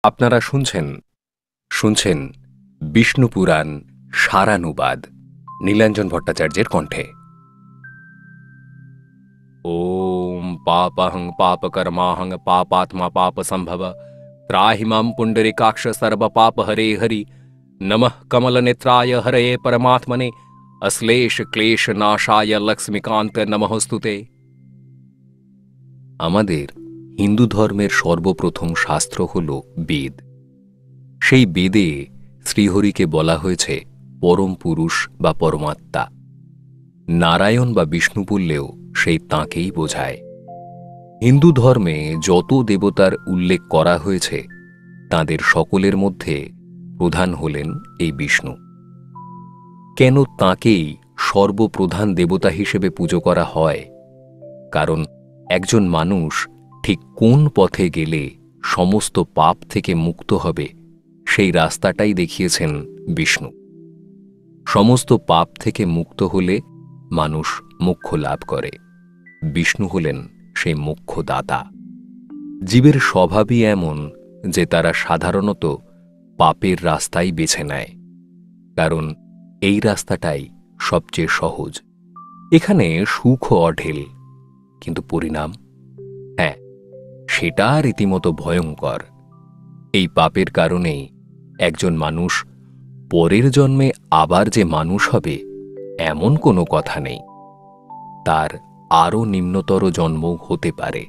আপনারা শুনছেন শুনছেন বিষ্ণু পুরাণ সারানুবাদ নীলাঞ্জন ভট্টাচার্যের কণ্ঠে। ওম পাপহং পাপকর্মাহং পাপাত্মা পাপসম্ভব ত্রাহি মাম পুণ্ডরিকাক্ষ সর্ব পাপ হরে হরি নমঃ কমলনেত্রায় হরয়ে পরমাত্মনে অশ্লেষ ক্লেশ নাশায় লক্ষ্মীকান্ত নমঃস্তুতে। আমাদের হিন্দু ধর্মের সর্বপ্রথম শাস্ত্র হল বেদ। সেই বেদে শ্রীহরিকে বলা হয়েছে পরম পুরুষ বা পরমাত্মা। নারায়ণ বা বিষ্ণু বললেও সেই তাঁকেই বোঝায়। হিন্দু ধর্মে যত দেবতার উল্লেখ করা হয়েছে তাঁদের সকলের মধ্যে প্রধান হলেন এই বিষ্ণু। কেন তাঁকেই সর্বপ্রধান দেবতা হিসেবে পুজো করা হয়? কারণ একজন মানুষ ঠিক কোন পথে গেলে সমস্ত পাপ থেকে মুক্ত হবে সেই রাস্তাটাই দেখিয়েছেন বিষ্ণু। সমস্ত পাপ থেকে মুক্ত হলে মানুষ মোক্ষ লাভ করে। বিষ্ণু হলেন সেই মোক্ষদাতা। জীবের স্বভাবই এমন যে তারা সাধারণত পাপের রাস্তাই বেছে নেয়, কারণ এই রাস্তাটাই সবচেয়ে সহজ। এখানে সুখ অঢেল, কিন্তু পরিণাম, হ্যাঁ, সেটা রীতিমতো ভয়ঙ্কর। এই পাপের কারণেই একজন মানুষ পরের জন্মে আবার যে মানুষ হবে এমন কোনো কথা নেই। তার আরও নিম্নতর জন্ম হতে পারে।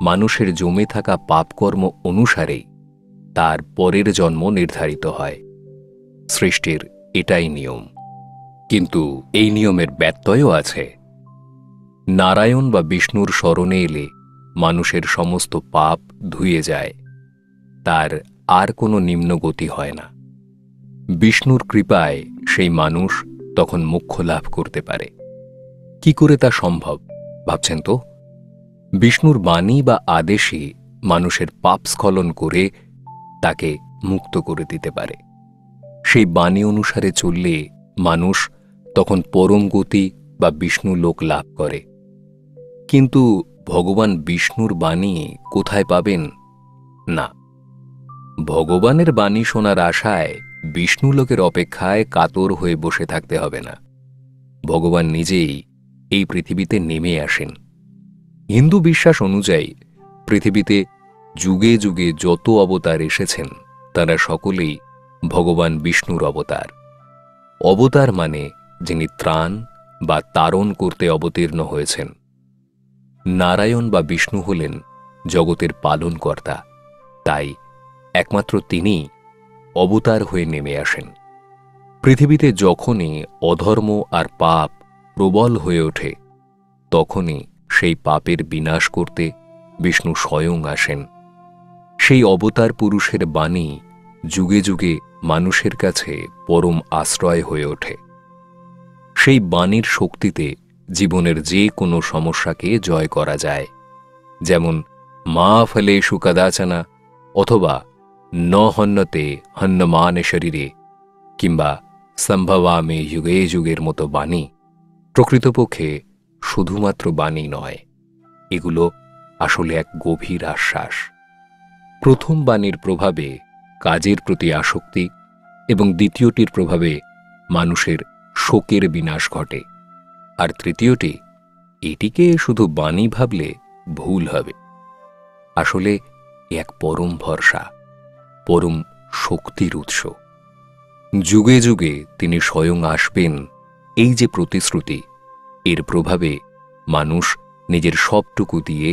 মানুষের জমে থাকা পাপকর্ম অনুসারেই তার পরের জন্ম নির্ধারিত হয়। সৃষ্টির এটাই নিয়ম। কিন্তু এই নিয়মের ব্যত্যয়ও আছে। নারায়ণ বা বিষ্ণুর শরণে এলে মানুষের সমস্ত পাপ ধুয়ে যায়, তার আর কোনো নিম্নগতি হয় না। বিষ্ণুর কৃপায় সেই মানুষ তখন মোক্ষ লাভ করতে পারে। কি করে তা সম্ভব ভাবছেন তো? বিষ্ণুর বাণী বা আদেশই মানুষের পাপ স্খলন করে তাকে মুক্ত করে দিতে পারে। সেই বাণী অনুসারে চললে মানুষ তখন পরম গতি বা বিষ্ণু লোক লাভ করে। কিন্তু ভগবান বিষ্ণুর বাণী কোথায় পাবেন? না, ভগবানের বাণী শোনার আশায় বিষ্ণু লোকের অপেক্ষায় কাতর হয়ে বসে থাকতে হবে না। ভগবান নিজেই এই পৃথিবীতে নেমে আসেন। হিন্দু বিশ্বাস অনুযায়ী পৃথিবীতে যুগে যুগে যত অবতার এসেছেন তারা সকলেই ভগবান বিষ্ণুর অবতার। অবতার মানে যিনি ত্রাণ বা তারণ করতে অবতীর্ণ হয়েছেন। নারায়ণ বা বিষ্ণু হলেন জগতের পালনকর্তা, তাই একমাত্র তিনিই অবতার হয়ে নেমে আসেন। পৃথিবীতে যখনই অধর্ম আর পাপ প্রবল হয়ে ওঠে তখনই সেই পাপের বিনাশ করতে বিষ্ণু স্বয়ং আসেন। সেই অবতার পুরুষের বাণী যুগে যুগে মানুষের কাছে পরম আশ্রয় হয়ে ওঠে। সেই বাণীর শক্তিতে জীবনের যে কোনো সমস্যাকে জয় করা যায়, যেমন মা ফলেষু কদাচনা অথবা ন হন্যতে হন্যমানে শরীরে কিংবা সম্ভবামে যুগে যুগের মতো বাণী প্রকৃতপক্ষে শুধুমাত্র বাণী নয়, এগুলো আসলে এক গভীর আশ্বাস। প্রথম বাণীর প্রভাবে কাজের প্রতি আসক্তি এবং দ্বিতীয়টির প্রভাবে মানুষের শোকের বিনাশ ঘটে, আর তৃতীয়টি, এটিকে শুধু বাণী ভাবলে ভুল হবে। আসলে এক পরম ভরসা, পরম শক্তির উৎস। যুগে যুগে তিনি স্বয়ং আসবেন, এই যে প্রতিশ্রুতি, এর প্রভাবে মানুষ নিজের সবটুকু দিয়ে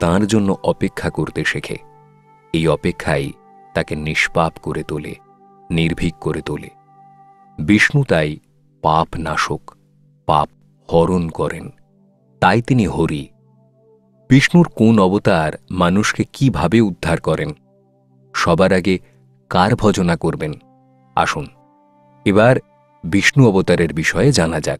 তাঁর জন্য অপেক্ষা করতে শেখে। এই অপেক্ষাই তাকে নিষ্পাপ করে তোলে, নির্ভীক করে তোলে। বিষ্ণু তাই পাপ নাশক, পাপ হরণ করেন, তাই তিনি হরি। বিষ্ণুর কোন অবতার মানুষকে কিভাবে উদ্ধার করেন? সবার আগে কার ভজনা করবেন? আসুন এবার বিষ্ণু অবতারের বিষয়ে জানা যাক।